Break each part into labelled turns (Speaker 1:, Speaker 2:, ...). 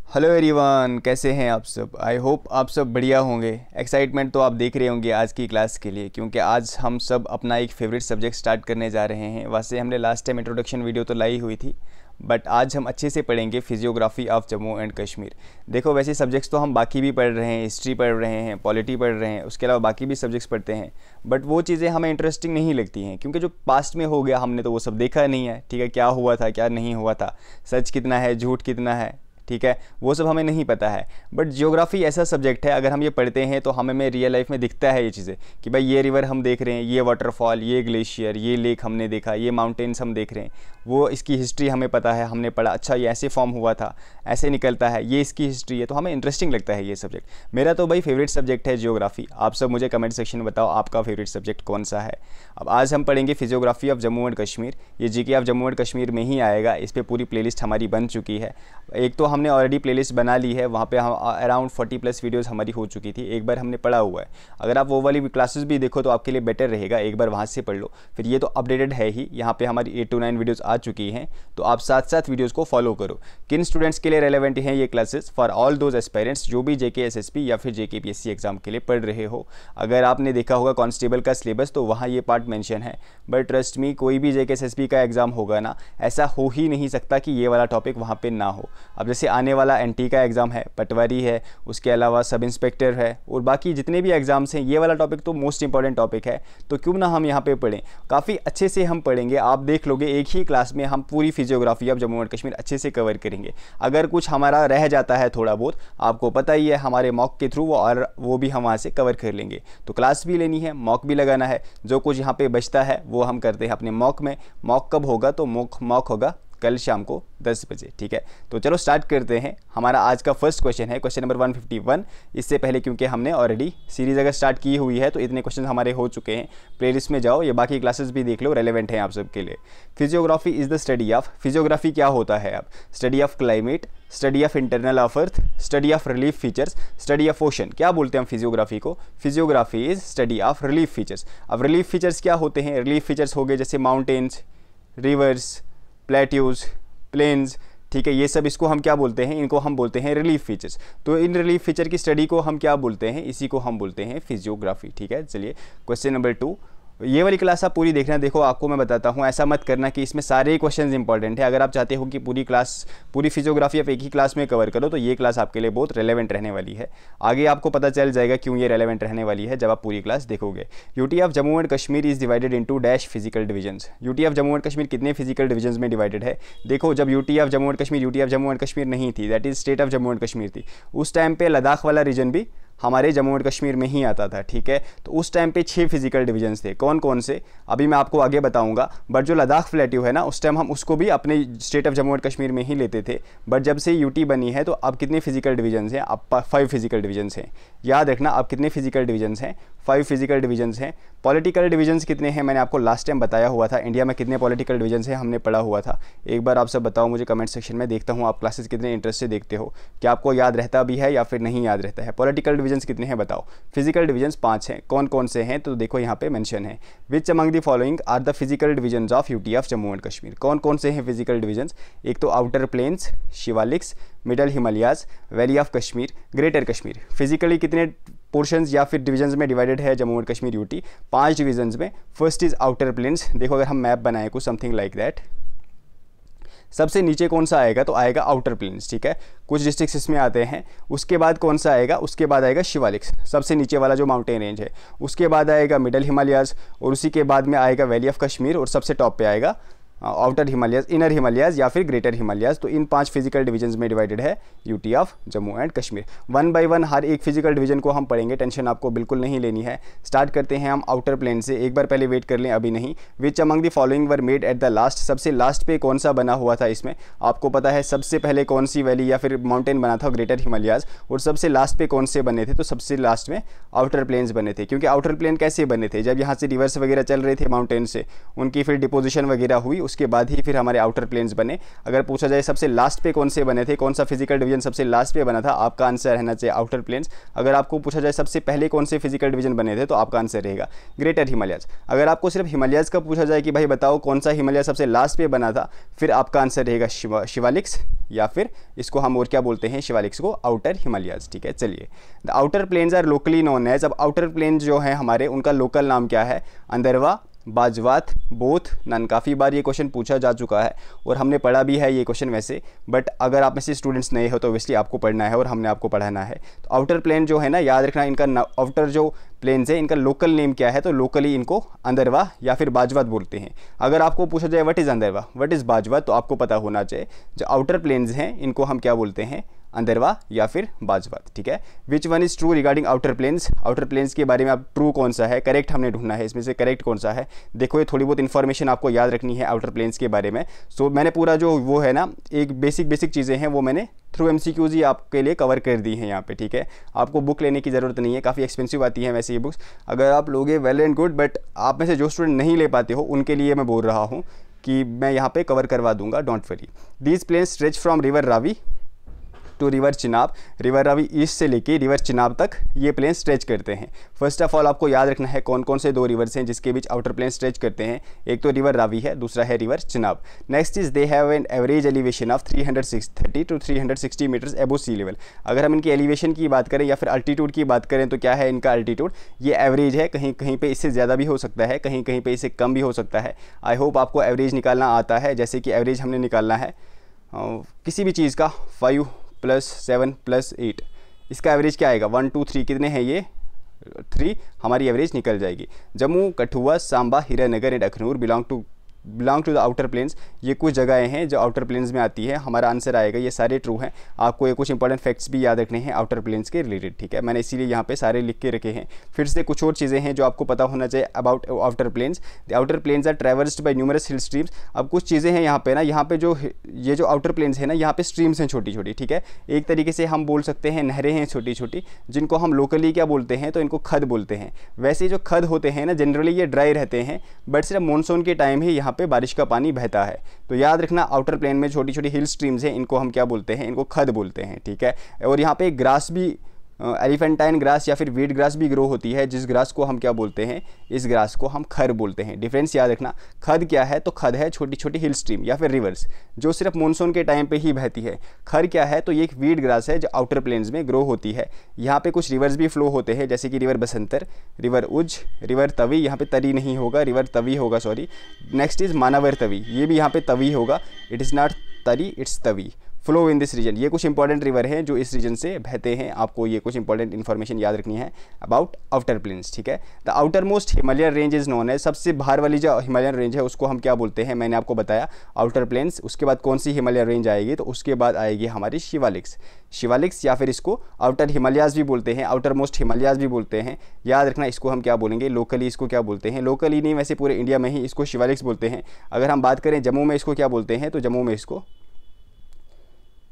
Speaker 1: Hello everyone, कैसे हैं आप सब। आई होप आप सब बढ़िया होंगे। एक्साइटमेंट तो आप देख रहे होंगे आज की क्लास के लिए, क्योंकि आज हम सब अपना एक फेवरेट सब्जेक्ट स्टार्ट करने जा रहे हैं। वैसे हमने लास्ट टाइम इंट्रोडक्शन वीडियो तो लाई हुई थी, बट आज हम अच्छे से पढ़ेंगे physiography of Jammu and Kashmir. देखो, वैसे सब्जेक्ट्स तो हम बाकी भी पढ़ रहे हैं, हिस्ट्री पढ़ रहे हैं, पॉलिटी पढ़ रहे हैं, उसके अलावा बाकी भी सब्जेक्ट्स पढ़ते हैं, बट वो चीज़ें हमें इंटरेस्टिंग नहीं लगती हैं, क्योंकि जो पास्ट में हो गया हमने तो वो सब देखा नहीं है। ठीक है, क्या हुआ था क्या नहीं हुआ था, सच कितना है झूठ कितना है, ठीक है, वो सब हमें नहीं पता है। बट जियोग्राफी ऐसा सब्जेक्ट है, अगर हम ये पढ़ते हैं तो हमें रियल लाइफ में दिखता है ये चीज़ें कि भाई ये रिवर हम देख रहे हैं, ये वाटरफॉल, ये ग्लेशियर, ये लेक हमने देखा, ये माउंटेन्स हम देख रहे हैं, वो इसकी हिस्ट्री हमें पता है, हमने पढ़ा, अच्छा ये ऐसे फॉर्म हुआ था, ऐसे निकलता है, ये इसकी हिस्ट्री है, तो हमें इंटरेस्टिंग लगता है ये सब्जेक्ट। मेरा तो भाई फेवरेट सब्जेक्ट है जियोग्राफी। आप सब मुझे कमेंट सेक्शन में बताओ आपका फेवरेट सब्जेक्ट कौन सा है। अब आज हम पढ़ेंगे physiography of Jammu and Kashmir. ये GK of Jammu and Kashmir में ही आएगा, इस पर पूरी प्लेलिस्ट हमारी बन चुकी है। एक तो हमने ऑलरेडी प्लेलिस्ट बना ली है, वहाँ पे हम अराउंड 40+ वीडियोस हमारी हो चुकी थी, एक बार हमने पढ़ा हुआ है। अगर आप वो वाली क्लासेस भी देखो तो आपके लिए बेटर रहेगा, एक बार वहाँ से पढ़ लो। फिर ये तो अपडेटेड है ही, यहाँ पे हमारी 8 to 9 वीडियोस आ चुकी हैं, तो आप साथ साथ वीडियोस को फॉलो करो। किन स्टूडेंट्स के लिए रेलेवेंट हैं ये classes? For all those aspirants जो भी जेके एसएसपी या फिर जेके पीएससी एग्जाम के लिए पढ़ रहे हो। अगर आपने देखा होगा कांस्टेबल का सिलेबस तो वहाँ ये पार्ट मेंशन है, बट ट्रस्ट मी कोई भी जेके एसएसपी का एग्जाम होगा ना, ऐसा हो ही नहीं सकता कि ये वाला टॉपिक वहाँ पे ना हो। अब जैसे आने वाला एनटी का एग्ज़ाम है, पटवारी है, उसके अलावा सब इंस्पेक्टर है, और बाकी जितने भी एग्ज़ाम्स हैं, ये वाला टॉपिक तो मोस्ट इंपॉर्टेंट टॉपिक है, तो क्यों ना हम यहाँ पे पढ़ें। काफ़ी अच्छे से हम पढ़ेंगे, आप देख लोगे एक ही क्लास में हम पूरी physiography of Jammu and Kashmir अच्छे से कवर करेंगे। अगर कुछ हमारा रह जाता है थोड़ा बहुत, आपको पता ही है हमारे मॉक के थ्रू वो भी हम वहाँ से कवर कर लेंगे। तो क्लास भी लेनी है, मॉक भी लगाना है, जो कुछ यहाँ पे बचता है वो हम करते हैं अपने मॉक में। मॉक कब होगा? तो मॉक होगा कल शाम को 10 बजे। ठीक है, तो चलो स्टार्ट करते हैं। हमारा आज का फर्स्ट क्वेश्चन है क्वेश्चन नंबर 151। इससे पहले क्योंकि हमने ऑलरेडी सीरीज़ अगर स्टार्ट की हुई है तो इतने क्वेश्चन हमारे हो चुके हैं। प्लेलिस्ट में जाओ, ये बाकी क्लासेस भी देख लो, रेलेवेंट हैं आप सबके लिए। Physiography is the study of, physiography क्या होता है? अब study of climate, study of internal of earth, study of relief features, study of ocean. क्या बोलते हैं हम फिजियोग्राफी को? Physiography is study of relief features. अब रिलीफ फीचर्स क्या होते हैं? रिलीफ फीचर्स हो गए जैसे माउंटेन्स, रिवर्स, प्लेट्यूज, प्लेन्स, ठीक है, ये सब इसको हम क्या बोलते हैं? इनको हम बोलते हैं रिलीफ फीचर्स। तो इन रिलीफ फीचर की स्टडी को हम क्या बोलते हैं? इसी को हम बोलते हैं फिजियोग्राफी। ठीक है, चलिए क्वेश्चन नंबर 2। ये वाली क्लास आप पूरी देखना। देखो, आपको मैं बताता हूँ, ऐसा मत करना कि इसमें सारे क्वेश्चंस इंपॉर्टेंट है। अगर आप चाहते हो कि पूरी क्लास, पूरी फिजियोग्राफी आप एक ही क्लास में कवर करो, तो ये क्लास आपके लिए बहुत रेलेवेंट रहने वाली है। आगे आपको पता चल जाएगा क्यों ये रेलेवेंट रहने वाली है जब आप पूरी क्लास देखोगे। UT of Jammu and Kashmir is divided into dash physical divisions. UT of Jammu and Kashmir कितने फिजिकल डिविजन्स में डिवाइडेड है? देखो, जब UT of Jammu and Kashmir नहीं थी, that is state of Jammu and Kashmir थी, उस टाइम पे लद्दाख वाला रीजन भी हमारे जम्मू एंड कश्मीर में ही आता था। ठीक है, तो उस टाइम पे 6 फिजिकल डिवीजन्स थे। कौन कौन से अभी मैं आपको आगे बताऊंगा, बट जो लद्दाख प्लेट्यू है ना, उस टाइम हम उसको भी अपने state of Jammu and Kashmir में ही लेते थे। बट जब से यूटी बनी है तो अब कितने फिजिकल डिवीजन्स हैं? अब 5 फिजिकल डिवीजन्स हैं। याद रखना, अब कितने फिजिकल डिवीजन्स हैं? 5 फिजिकल डिवीजन्स हैं। पॉलिटिकल डिवीजन्स कितने हैं? मैंने आपको लास्ट टाइम बताया हुआ था, इंडिया में कितने पॉलिटिकल डिवीजन्स हैं हमने पढ़ा हुआ था। एक बार आप सब बताओ मुझे कमेंट सेक्शन में, देखता हूँ आप क्लासेस कितने इंटरेस्ट से देखते हो, क्या आपको याद रहता भी है या फिर नहीं याद रहता है। पॉलिटिकल डिवीजन्स कितने हैं बताओ? फिजिकल डिवीजन्स 5 हैं। कौन कौन से हैं? तो देखो यहाँ पे मेंशन है, which among the following are the physical divisions of UT of Jammu and Kashmir. कौन कौन से हैं फिजिकल डिवीजन्स? एक तो outer plains, Shivaliks, middle Himalayas, valley of Kashmir, greater Kashmir. Physically कितने पोर्शंस या फिर डिवीजन्स में डिवाइडेड है Jammu and Kashmir UT? 5 divisions में। First is outer plains. देखो, अगर हम मैप बनाए कुछ समथिंग लाइक दैट, सबसे नीचे कौन सा आएगा? तो आएगा आउटर प्लेन्स। ठीक है, कुछ डिस्ट्रिक्ट्स इसमें आते हैं। उसके बाद कौन सा आएगा? उसके बाद आएगा शिवालिक्स, सबसे नीचे वाला जो माउंटेन रेंज है। उसके बाद आएगा मिडल हिमालयाज, और उसी के बाद में आएगा वैली ऑफ कश्मीर, और सबसे टॉप पे आएगा आउटर हिमालयाज, इनर हिमालयाज या फिर ग्रेटर हिमालयाज। तो इन 5 फिजिकल डिवीजन्स में डिवाइडेड है UT of Jammu and Kashmir. 1 by 1 हर एक फिजिकल डिवीजन को हम पढ़ेंगे, टेंशन आपको बिल्कुल नहीं लेनी है। स्टार्ट करते हैं हम आउटर प्लेन से। एक बार पहले वेट कर लें, अभी नहीं। विच among the following were made at the last. सबसे लास्ट पे कौन सा बना हुआ था इसमें? आपको पता है सबसे पहले कौन सी वैली या फिर माउंटेन बना था? ग्रेटर हिमालयाज। और सबसे लास्ट पे कौन से बने थे? तो सबसे लास्ट में आउटर प्लेन्स बने थे। क्योंकि आउटर प्लेन कैसे बने थे? जब यहाँ से रिवर्स वगैरह चल रहे थे माउंटेन से, उनकी फिर डिपोजिशन वगैरह हुई, उसके बाद ही फिर हमारे आउटर प्लेन्स बने। अगर पूछा जाए सबसे लास्ट पे कौन से बने थे, कौन सा फिजिकल डिवीजन सबसे लास्ट पे बना था, आपका आंसर रहना चाहिए आउटर प्लेन्स। अगर आपको पूछा जाए सबसे पहले कौन से फिजिकल डिवीजन बने थे, तो आपका आंसर रहेगा ग्रेटर हिमालयाज। अगर आपको सिर्फ हिमालयाज का पूछा जाए कि भाई बताओ कौन सा हिमालय सबसे लास्ट पे बना था, फिर आपका आंसर रहेगा शिवालिक्स, या फिर इसको हम और क्या बोलते हैं, शिवालिक्स को आउटर हिमालयाज। ठीक है, चलिए the outer plains are locally known as. अब आउटर प्लेन्स जो है हमारे, उनका लोकल नाम क्या है, अंदरवा, बाजवात, बोथ, नन। काफ़ी बार ये क्वेश्चन पूछा जा चुका है और हमने पढ़ा भी है ये क्वेश्चन वैसे, बट अगर आप में से स्टूडेंट्स नए हो तो ऑब्वियसली आपको पढ़ना है और हमने आपको पढ़ाना है। तो आउटर प्लेन जो है ना, याद रखना इनका आउटर जो प्लेन्स है इनका लोकल नेम क्या है, तो लोकली इनको अंदरवा या फिर बाजवात बोलते हैं। अगर आपको पूछा जाए व्हाट इज़ अंदरवा, व्हाट इज़ बाजवात, तो आपको पता होना चाहिए जो आउटर प्लेन्स हैं इनको हम क्या बोलते हैं, अंदरवा या फिर बाजवात। ठीक है, which one is true regarding outer plains. Outer plains के बारे में आप ट्रू कौन सा है, करेक्ट हमने ढूंढना है, इसमें से करेक्ट कौन सा है। देखो ये थोड़ी बहुत इन्फॉर्मेशन आपको याद रखनी है आउटर प्लेन्स के बारे में। सो मैंने पूरा जो वो है ना, एक बेसिक चीज़ें हैं वो मैंने थ्रू MCQs ही आपके लिए कवर कर दी हैं यहाँ पे। ठीक है, आपको बुक लेने की ज़रूरत नहीं है, काफ़ी एक्सपेंसिव आती है वैसे ये बुक्स। अगर आप लोगे वेल एंड गुड, बट आप में से जो स्टूडेंट नहीं ले पाते हो उनके लिए मैं बोल रहा हूँ कि मैं यहाँ पे कवर करवा दूंगा, don't worry. These plains stretch from river Ravi to river Chenab. River Ravi east से लेके रिवर चिनाब तक ये प्लेन स्ट्रेच करते हैं। फर्स्ट ऑफ ऑल आपको याद रखना है कौन कौन से दो रिवर्स हैं जिसके बीच आउटर प्लेन स्ट्रेच करते हैं। एक तो रिवर रावी है, दूसरा है river Chenab. Next is they have an average elevation of 330 to 360 meters above sea level. अगर हम इनकी एलिवेशन की बात करें या फिर अल्टीट्यूड की बात करें तो क्या है इनका अल्टीट्यूड, ये एवरेज है, कहीं कहीं पे इससे ज़्यादा भी हो सकता है, कहीं कहीं पे इससे कम भी हो सकता है। आई होप आपको एवरेज निकालना आता है। जैसे कि एवरेज हमने निकालना है किसी भी चीज़ का 5 + 7 + 8, इसका एवरेज क्या आएगा, 1 2 3, कितने हैं ये 3, हमारी एवरेज निकल जाएगी। Jammu, Kathua, Samba, Hiranagar and Akhnoor belong to the outer plains. ये कुछ जगहें हैं जो आउटर प्लेन्स में आती है। हमारा आंसर आएगा, ये सारे ट्रू हैं। आपको ये कुछ इंपॉर्टेंट फैक्ट्स भी याद रखने हैं आउटर प्लेन्स के रिलेटेड। ठीक है, मैंने इसीलिए यहाँ पे सारे लिख के रखे हैं। फिर से कुछ और चीज़ें हैं जो आपको पता होना चाहिए about outer plains. The outer plains are traversed by numerous hill streams. अब कुछ चीज़ें हैं यहाँ पे ना, यहाँ पे जो ये जो आउटर प्लेन्स है ना, यहाँ पे स्ट्रीम्स हैं छोटी छोटी। ठीक है, एक तरीके से हम बोल सकते हैं नहरें हैं छोटी छोटी, जिनको हम लोकली क्या बोलते हैं, तो इनको खद बोलते हैं। वैसे जो खद होते हैं ना, जनरली ये ड्राई रहते हैं, बट सिर्फ मानसून के टाइम ही यहाँ पे बारिश का पानी बहता है। तो याद रखना आउटर प्लेन में छोटी छोटी हिल स्ट्रीम्स हैं, इनको हम क्या बोलते हैं, इनको खद बोलते हैं। ठीक है, और यहाँ पे ग्रास भी, एलिफेंटाइन ग्रास या फिर वीट ग्रास भी ग्रो होती है, जिस ग्रास को हम क्या बोलते हैं, इस ग्रास को हम खर बोलते हैं। डिफरेंस याद रखना, खद क्या है, तो खद है छोटी छोटी हिल स्ट्रीम या फिर रिवर्स जो सिर्फ मानसून के टाइम पे ही बहती है। खर क्या है, तो ये एक वीट ग्रास है जो आउटर प्लेन्स में ग्रो होती है। यहाँ पे कुछ रिवर्स भी फ्लो होते हैं, जैसे कि river Basantar, river Ujh, river Tawi, यहाँ पे तरी नहीं होगा, रिवर तवी होगा, sorry. Next is Manawar Tawi, ये भी यहाँ पे तवी होगा, it is not Tari, it's Tawi. Flow in this region, ये कुछ इंपॉर्टेंट रिवर हैं जो इस रीजन से बहते हैं। आपको ये कुछ इंपॉर्टेंट इन्फॉर्मेशन याद रखनी है अबाउट आउटर प्लेन्स। ठीक है, the outermost Himalayan range is known है, सबसे बाहर वाली जो हिमालयन रेंज है उसको हम क्या बोलते हैं, मैंने आपको बताया आउटर प्लेन्स। उसके बाद कौन सी हिमालयन रेंज आएगी, तो उसके बाद आएगी हमारी शिवालिक्स या फिर इसको आउटर हिमालयाज भी बोलते हैं, आउटर मोस्ट हिमालयाज भी बोलते हैं। याद रखना इसको हम क्या बोलेंगे, लोकली इसको क्या बोलते हैं, लोकली नहीं वैसे पूरे इंडिया में ही इसको शिवालिक्स बोलते हैं। अगर हम बात करें जम्मू में इसको क्या बोलते हैं, तो जम्मू में इसको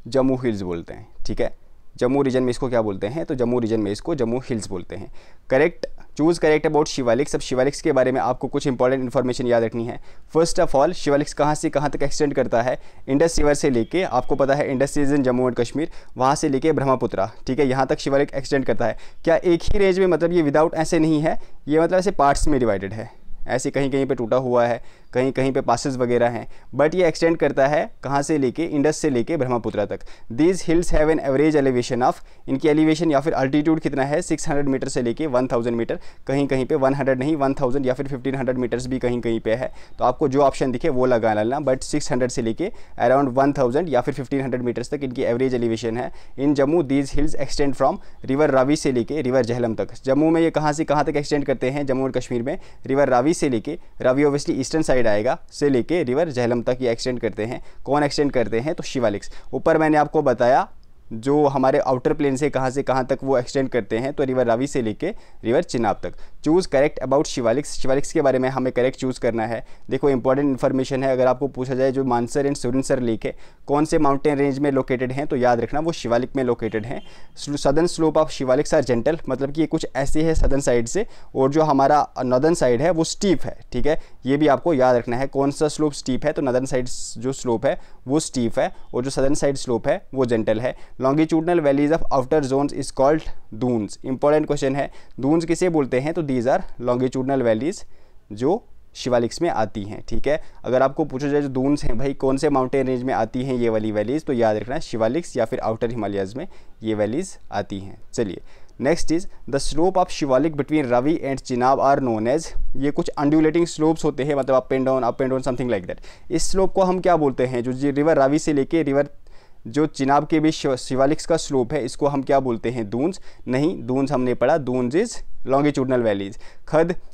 Speaker 1: जम्मू हिल्स बोलते हैं। ठीक है, जम्मू रीजन में इसको क्या बोलते हैं, तो जम्मू रीजन में इसको जम्मू हिल्स बोलते हैं। Correct, choose correct about Shivaliks. अब शिवालिक्स के बारे में आपको कुछ इंपॉर्टेंट इन्फॉर्मेशन याद रखनी है। फर्स्ट ऑफ ऑल, शिवालिक्स कहाँ से कहाँ तक एक्सटेंड करता है, इंडस रिवर से लेके, आपको पता है इंडस रीजन जम्मू एंड कश्मीर, वहाँ से लेके ब्रह्मपुत्रा, ठीक है, यहाँ तक शिवालिक एक्सटेंड करता है। क्या एक ही रेंज में, मतलब ये विदाउट ऐसे नहीं है, ये मतलब ऐसे पार्ट्स में डिवाइडेड है, ऐसे कहीं कहीं पे टूटा हुआ है, कहीं कहीं पे पासेस वगैरह हैं, बट ये एक्सटेंड करता है कहाँ से लेके, इंडस से लेके ब्रह्मपुत्रा तक। These hills have an average elevation of, इनकी एलिवेशन या फिर अल्टीट्यूड कितना है, 600 मीटर से लेके 1000 मीटर, कहीं कहीं पे 100 नहीं 1000 या फिर 1500 मीटर्स भी कहीं कहीं पे है। तो आपको जो ऑप्शन दिखे वो लगा लेना, बट 600 से लेके अराउंड 1000 या फिर 1500 मीटर्स तक इनकी एवरेज एलिवेशन है। In Jammu these hills extend from river Ravi से लेके रिवर झेलम तक। जम्मू में ये कहाँ से कहाँ तक एक्सटेंड करते हैं, जम्मू और कश्मीर में रिवर रावी से लेके, रावी ऑब्वियसली ईस्टर्न साइड आएगा, से लेके रिवर झेलम तक ये एक्सटेंड करते हैं। कौन एक्सटेंड करते हैं, तो शिवालिक्स। ऊपर मैंने आपको बताया जो हमारे आउटर प्लेन से कहाँ तक वो एक्सटेंड करते हैं, तो रिवर रावी से लेके रिवर चिनाब तक। Choose correct about Shivaliks, Shivaliks के बारे में हमें करेक्ट चूज़ करना है। देखो इंपॉर्टेंट इन्फॉर्मेशन है, अगर आपको पूछा जाए जो मानसर एंड सुरिनसर लेक है कौन से माउंटेन रेंज में लोकेटेड हैं, तो याद रखना वो शिवालिक में लोकेटेड हैं। Southern slope of Shivaliks are gentle, मतलब कि ये कुछ ऐसे है सदर्न साइड से, और जो हमारा नॉर्दर्न साइड है वो स्टीप है, ठीक है, ये भी आपको याद रखना है। कौन सा स्लोप स्टीप है, तो नॉर्दर्न साइड जो स्लोप है वो स्टीप है, और जो सदर्न साइड स्लोप है वो जेंटल है। Longitudinal valleys of outer zones is called duns. Important question है, दून्स किसे बोलते हैं, तो दीज आर लॉन्गिट्यूडनल वैलीज जो शिवालिक्स में आती हैं, ठीक है। अगर आपको पूछा जाए जो दून्स हैं भाई कौन से माउंटेन रेंज में आती हैं ये वाली वैलीज, तो याद रखना शिवालिक्स या फिर आउटर हिमालयाज में ये वैलीज आती हैं। चलिए next is the slope of Shivalik between Ravi and Chenab are known as, ये कुछ अंडुलेटिंग स्लोप्स होते हैं, मतलब up and down something like that. इस स्लोप को हम क्या बोलते हैं, जो रिवर रावी से लेके रिवर जो चिनाब के बीच शिवालिक्स का स्लोप है इसको हम क्या बोलते हैं, दून्स। नहीं, दून्स हमने पढ़ा, दून्स इज लॉन्गिट्यूडनल वैलीज।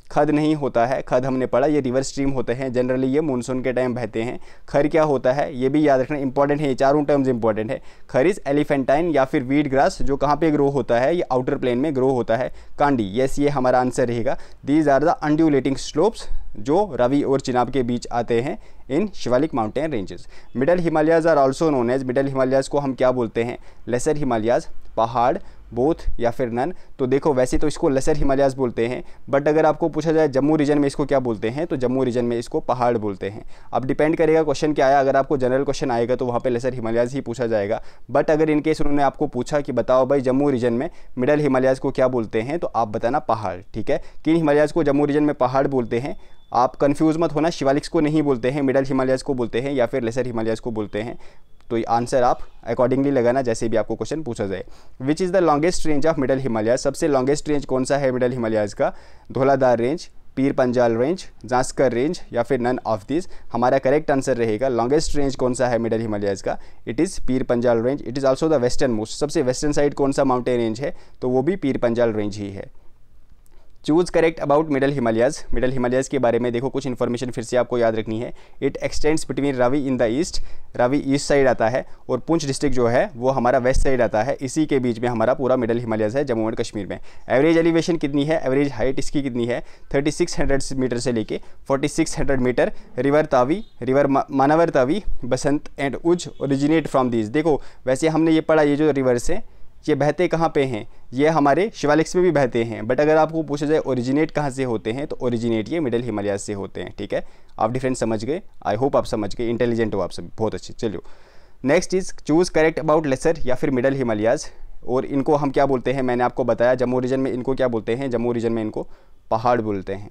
Speaker 1: खद नहीं होता है, खद हमने पढ़ा ये रिवर स्ट्रीम होते हैं, जनरली ये मानसून के टाइम बहते हैं। खर क्या होता है ये भी याद रखना, इंपॉर्टेंट है, ये चारों टर्म्स इंपॉर्टेंट है। खर इज एलिफेंटाइन या फिर वीड ग्रास, जो कहाँ पे ग्रो होता है, ये आउटर प्लेन में ग्रो होता है। कांडी, यस ये हमारा आंसर रहेगा। These are the undulating slopes जो रवि और चिनाब के बीच आते हैं in Shivalik mountain ranges. Middle Himalayas are also known as, middle Himalayas को हम क्या बोलते हैं, लेसर हिमालयाज, पहाड़, बोथ या फिर नन। तो देखो वैसे तो इसको लेसर हिमालयाज बोलते हैं, बट अगर आपको पूछा जाए जम्मू रीजन में इसको क्या बोलते हैं, तो जम्मू रीजन में इसको पहाड़ बोलते हैं। अब डिपेंड करेगा क्वेश्चन क्या आया, अगर आपको जनरल क्वेश्चन आएगा तो वहाँ पे लेसर हिमालयाज ही पूछा जाएगा, बट अगर इनकेस उन्होंने आपको पूछा कि बताओ भाई जम्मू रीजन में मिडल हिमालयाज को क्या बोलते हैं, तो आप बताना पहाड़, ठीक है। किन हिमालयाज को जम्मू रीजन में पहाड़ बोलते हैं, आप कंफ्यूज मत होना, शिवालिक्स को नहीं बोलते हैं, मिडल हिमालयाज को बोलते हैं या फिर लेसर हिमालयाज को बोलते हैं। तो ये आंसर आप अकॉर्डिंगली लगाना जैसे भी आपको क्वेश्चन पूछा जाए। Which is the longest range of middle Himalayas, सबसे लॉन्गेस्ट रेंज कौन सा है मिडल हिमालयाज का, Dhauladhar range, Pir Panjal range, Zanskar range या फिर नन ऑफ दिस। हमारा करेक्ट आंसर रहेगा लॉन्गेस्ट रेंज कौन सा है मिडल हिमालयाज का, it is Pir Panjal range. It is also the western most, सबसे वेस्टर्न साइड कौन सा माउंटेन रेंज है, तो वो भी पीर पंजाल रेंज ही है। Choose correct about middle Himalayas, middle Himalayas के बारे में देखो कुछ इन्फॉर्मेशन फिर से आपको याद रखनी है। It extends between Ravi in the east, Ravi east side आता है और पुंछ डिस्ट्रिक्ट जो है वो हमारा वेस्ट साइड आता है, इसी के बीच में हमारा पूरा मिडल हिमालयाज है जम्मू एंड कश्मीर में। एवरेज एलिवेशन कितनी है, एवरेज हाइट इसकी कितनी है, 3600 मीटर से लेके 4600 metre. River Tawi, river Manvar Tawi, Basant and उज ओरिजिनेट फ्रॉम दीज। देखो वैसे हमने ये पढ़ा, ये जो रिवर्स हैं ये बहते कहाँ पे हैं, ये हमारे शिवालिक्स में भी बहते हैं, बट अगर आपको पूछा जाए ओरिजिनेट कहाँ से होते हैं, तो ओरिजिनेट ये मिडल हिमालयाज से होते हैं, ठीक है। आप डिफरेंस समझ गए, आई होप आप समझ गए, इंटेलिजेंट हो आप सब, बहुत अच्छे। चलिए next is choose correct about lesser या फिर मिडल हिमालयाज, और इनको हम क्या बोलते हैं, मैंने आपको बताया जम्मू रीजन में इनको क्या बोलते हैं, जम्मू रीजन में इनको पहाड़ बोलते हैं।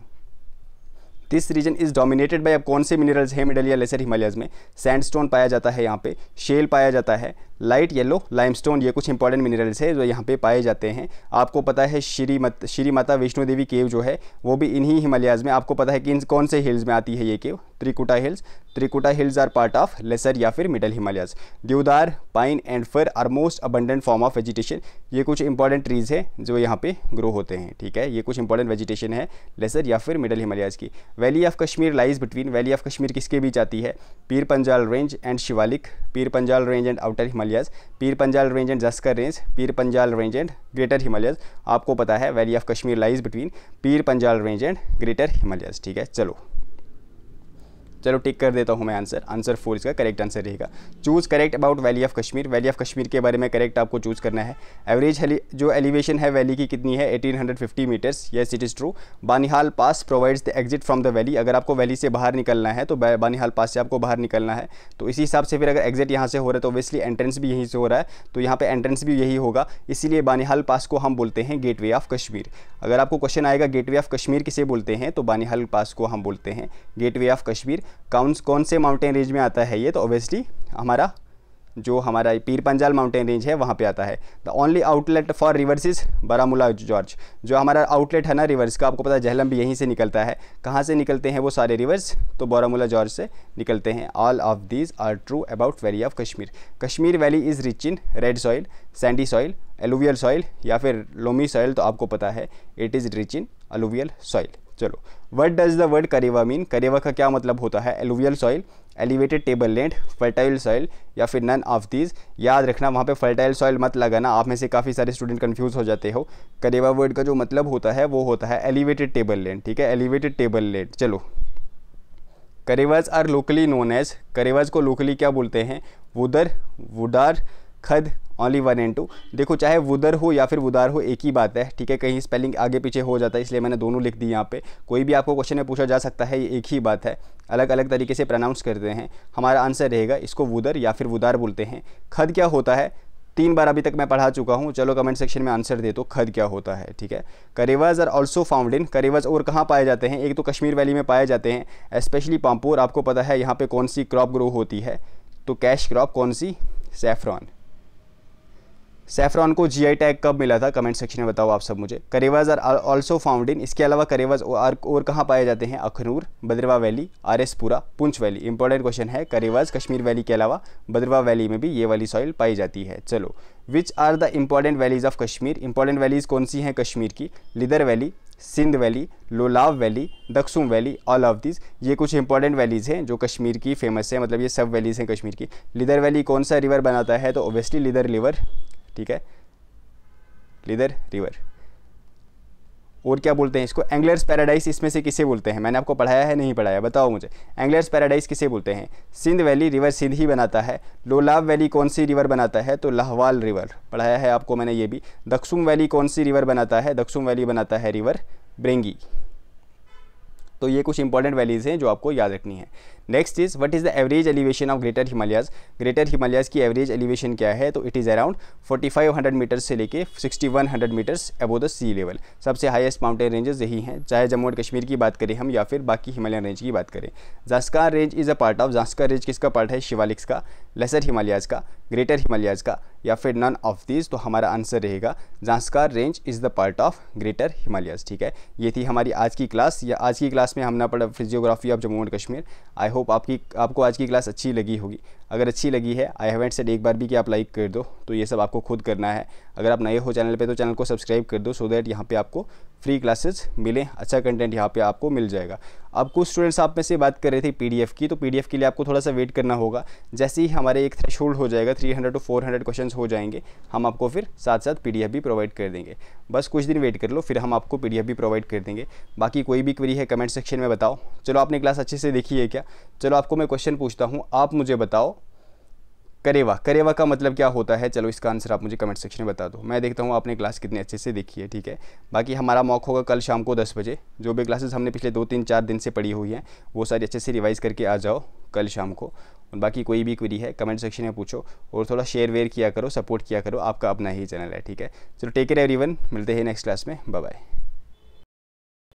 Speaker 1: This region is dominated by, अब कौन से मिनरल्स हैं मिडल या लेसर हिमालयाज में, सैंडस्टोन पाया जाता है यहाँ पे, शेल पाया जाता है, लाइट येलो लाइमस्टोन, ये कुछ इंपॉर्टेंट मिनरल्स है जो यहाँ पे पाए जाते हैं। आपको पता है श्री माता वैष्णो देवी केव जो है वो भी इन्हीं हिमालयाज में, आपको पता है कि कौन से हिल्स में आती है ये cave, Trikuta hills. Trikuta hills are part of lesser या फिर middle Himalayas. Deodar, pine and fir are most abundant form of vegetation, ये कुछ इंपॉर्टेंट ट्रीज है जो यहाँ पे ग्रो होते हैं, ठीक है। ये कुछ इंपॉर्टेंट वेजिटेशन है लेसर या फिर मिडल हिमालयाज की। Valley of Kashmir lies between, valley of Kashmir किसके बीच आती है, पीर Panjal range and Shivalik, Pir Panjal range and outer Himalayas, Pir Panjal range and Zanskar range, Pir Panjal range and greater Himalayas. आपको पता है valley of Kashmir lies between Pir Panjal range and greater Himalayas, ठीक है। चलो टिक कर देता हूँ मैं आंसर 4 इसका करेक्ट आंसर रहेगा। Choose correct about valley of Kashmir, valley of Kashmir के बारे में करेक्ट आपको चूज़ करना है। एवरेज जो एलिवेशन है वैली की कितनी है, 1850 meters, yes it is true. Banihal pass provides the exit from the valley, अगर आपको वैली से बाहर निकलना है तो बानिहाल पास से आपको बाहर निकलना है, तो इसी हिसाब से फिर अगर एग्जिट यहाँ से हो रहा है तो ऑब्वियसली एंट्रेंस भी यहीं से हो रहा है, तो यहाँ पे एंट्रेंस भी यही होगा, इसीलिए बानिहाल पास को हम बोलते हैं गेटवे ऑफ कश्मीर। अगर आपको क्वेश्चन आएगा गेटवे ऑफ कश्मीर किसे बोलते हैं, तो बानिहाल पास को हम बोलते हैं गेटवे ऑफ कश्मीर। कौन से माउंटेन रेंज में आता है ये, तो ऑब्वियसली हमारा पीर पंजाल माउंटेन रेंज है वहाँ पे आता है। The only outlet for reverse is Baramulla George, जो हमारा आउटलेट है ना रिवर्स का, आपको पता है झेलम भी यहीं से निकलता है। कहाँ से निकलते हैं वो सारे रिवर्स, तो बारामूला जॉर्ज से निकलते हैं। All of these are true about valley of Kashmir. Kashmir valley is rich in red soil, sandy soil, alluvial soil या फिर लोमी सॉइल, तो आपको पता है it is rich in alluvial soil. चलो, what does the word karewa mean, karewa का क्या मतलब होता है, alluvial soil, elevated table land, fertile soil या फिर नन ऑफ दीज। याद रखना वहाँ पे फर्टाइल सॉइल मत लगाना, आप में से काफ़ी सारे स्टूडेंट कंफ्यूज हो जाते हो। करेवा वर्ड का जो मतलब होता है वो होता है एलिवेटेड टेबल लैंड, ठीक है, एलिवेटेड टेबल लैंड। चलो, karewas are locally known as, karewas को लोकली क्या बोलते हैं? वुदर, वुडार, खद, ओनली 1 and 2। देखो चाहे वुदर हो या फिर वुदार हो एक ही बात है, ठीक है, कहीं स्पेलिंग आगे पीछे हो जाता है इसलिए मैंने दोनों लिख दी यहाँ पे। कोई भी आपको क्वेश्चन में पूछा जा सकता है, ये एक ही बात है, अलग अलग तरीके से प्रोनाउंस करते हैं। हमारा आंसर रहेगा इसको वुदर या फिर वुदार बोलते हैं। खद क्या होता है? 3 बार अभी तक मैं पढ़ा चुका हूँ, चलो कमेंट सेक्शन में आंसर दे दो खद क्या होता है, ठीक है। करेवाज आर ऑल्सो फाउंड इन, करेवाज और कहाँ पाए जाते हैं? एक तो कश्मीर वैली में पाए जाते हैं, स्पेशली पामपोर। आपको पता है यहाँ पे कौन सी क्रॉप ग्रो होती है? तो कैश क्रॉप, कौन सी? सैफरॉन। सैफरॉन को जीआई टैग कब मिला था? कमेंट सेक्शन में बताओ आप सब मुझे। Karewas are also found in, इसके अलावा करेवाज और कहाँ पाए जाते हैं? Akhnoor, Bhaderwah valley, RS Pura, Poonch valley. Important question है, करेवाज कश्मीर वैली के अलावा भद्रवाह वैली में भी ये वाली सॉइल पाई जाती है। चलो, which are the important valleys of Kashmir, important valleys कौन सी हैं कश्मीर की? Lidder valley, Sindh valley, Lolab valley, Daksum valley, all of this. ये कुछ इंपॉर्टेंट वैलीज हैं जो कश्मीर की फेमस है, मतलब ये सब वैलीज हैं कश्मीर की। लिदर वैली कौन सा रिवर बनाता है? तो ओबियसली लिदर रिवर, ठीक है, लिदर रिवर। और क्या बोलते हैं इसको? एंगलर्स पैराडाइज इसमें से किसे बोलते हैं? मैंने आपको पढ़ाया है, नहीं पढ़ाया? बताओ मुझे, एंगलर्स पैराडाइज किसे बोलते हैं? सिंध वैली रिवर सिंध ही बनाता है। लोलाव वैली कौन सी रिवर बनाता है? तो लाहवाल रिवर, पढ़ाया है आपको मैंने ये भी। दक्सुम वैली कौन सी रिवर बनाता है? दक्सुम वैली बनाता है रिवर ब्रेंगी। तो ये कुछ इंपॉर्टेंट वैलीज हैं जो आपको याद रखनी है। Next is what is the average elevation of greater Himalayas, greater Himalayas की एवरेज एलिवेशन क्या है? तो इट इज़ अराउंड 4500 मीटर्स से लेके 6100 meters above the sea level. सबसे हाईएस्ट माउंटेन रेंजेस यही हैं, चाहे जम्मू एंड कश्मीर की बात करें हम या फिर बाकी हिमालयन रेंज की बात करें। Zanskar range is a part of, Zanskar range किसका पार्ट है? शिवालिक्स का, लेसर हिमालयाज का, ग्रेटर हिमालयाज का, या फिर नन ऑफ दीज। तो हमारा आंसर रहेगा Zanskar range is the part of greater Himalayas, ठीक है। ये थी हमारी आज की क्लास, या आज की क्लास में हमने पढ़ा physiography of Jammu and Kashmir. I hope आपको आज की क्लास अच्छी लगी होगी। अगर अच्छी लगी है, आई हैवंट सेड एक बार भी कि आप लाइक कर दो, तो ये सब आपको खुद करना है। अगर आप नए हो चैनल पे तो चैनल को सब्सक्राइब कर दो, सो दैट यहाँ पे आपको फ्री क्लासेस मिलें, अच्छा कंटेंट यहाँ पे आपको मिल जाएगा। अब कुछ स्टूडेंट्स आप में से बात कर रहे थे पीडीएफ की, तो पीडीएफ के लिए आपको थोड़ा सा वेट करना होगा। जैसे ही हमारे एक थ्रेशोल्ड हो जाएगा, 300 to 400 क्वेश्चंस हो जाएंगे, हम आपको फिर साथ साथ पीडीएफ भी प्रोवाइड कर देंगे। बस कुछ दिन वेट कर लो, फिर हम आपको पीडीएफ भी प्रोवाइड कर देंगे। बाकी कोई भी क्वेरी है कमेंट सेक्शन में बताओ। चलो, आपने क्लास अच्छे से देखी है क्या? चलो आपको मैं क्वेश्चन पूछता हूँ, आप मुझे बताओ करेवा, करेवा का मतलब क्या होता है? चलो इसका आंसर आप मुझे कमेंट सेक्शन में बता दो। मैं देखता हूँ आपने क्लास कितने अच्छे से देखी है, ठीक है। बाकी हमारा मॉक होगा कल शाम को 10 बजे। जो भी क्लासेस हमने पिछले 2-3-4 दिन से पढ़ी हुई हैं वो सारी अच्छे से रिवाइज़ करके आ जाओ कल शाम को। और बाकी कोई भी क्वेरी है कमेंट सेक्शन में पूछो, और थोड़ा शेयर वेयर किया करो, सपोर्ट किया करो, आपका अपना ही चैनल है, ठीक है। चलो टेक केयर एवरीवन, मिलते हैं नेक्स्ट क्लास में, बाय बाय।